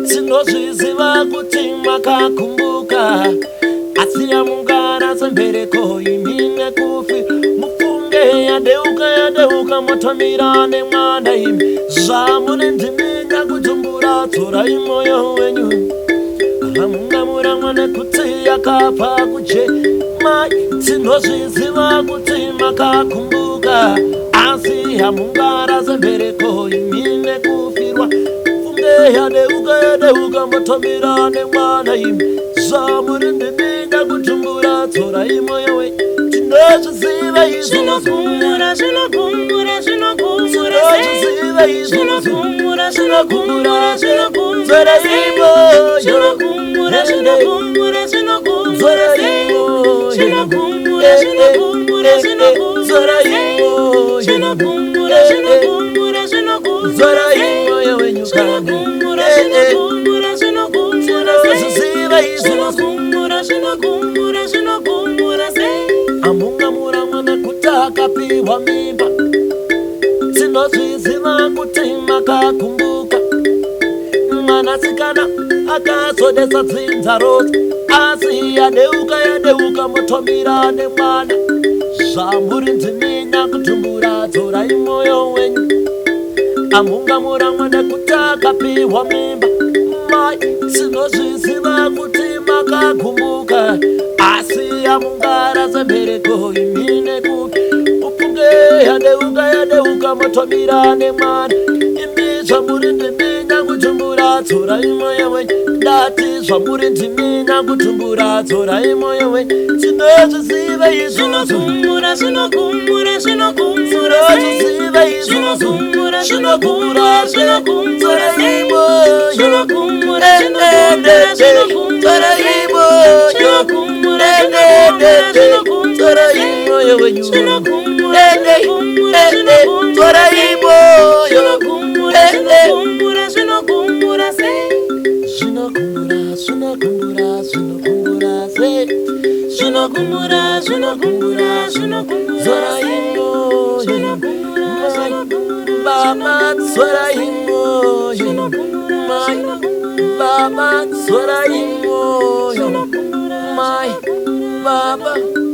Tinozviziva kuti makakumbuka, asi amungara sembereko imine kufi mufunge yadeuka motomira nemwana imi zvamune ndiminya kutumbura torai moyo wenyu amungamura mwana kuti akafa kuje mai tinozviziva kuti makakumbuka, asi amungara sembereko imine kufirwa yadeuka motomira nemwana imi zvamuri ndiminya kutumbura torai moyo we tinozviziva izvozviziva amungamura mwana kuti akapiwa mimba, tinozviziva kuti makakumbuka, mwanasikana akazodesa dzinza rose, asi yadeuka motomira nemwana zvamuri ndiminya kutumbura torai moyo wenyu amungamura mwana kuti akapiwa mimba, mai tinozviziva kuti makakumbuka, asi amungara sembereko imine kupi upunge yadeuka motomira nemwana imi zvamuri ndiminya kutumbura torai moyo wenyu ndati zvamuri ndiminya kutumbura torai moyo wenyu tinozviziva izvozviziva Baba,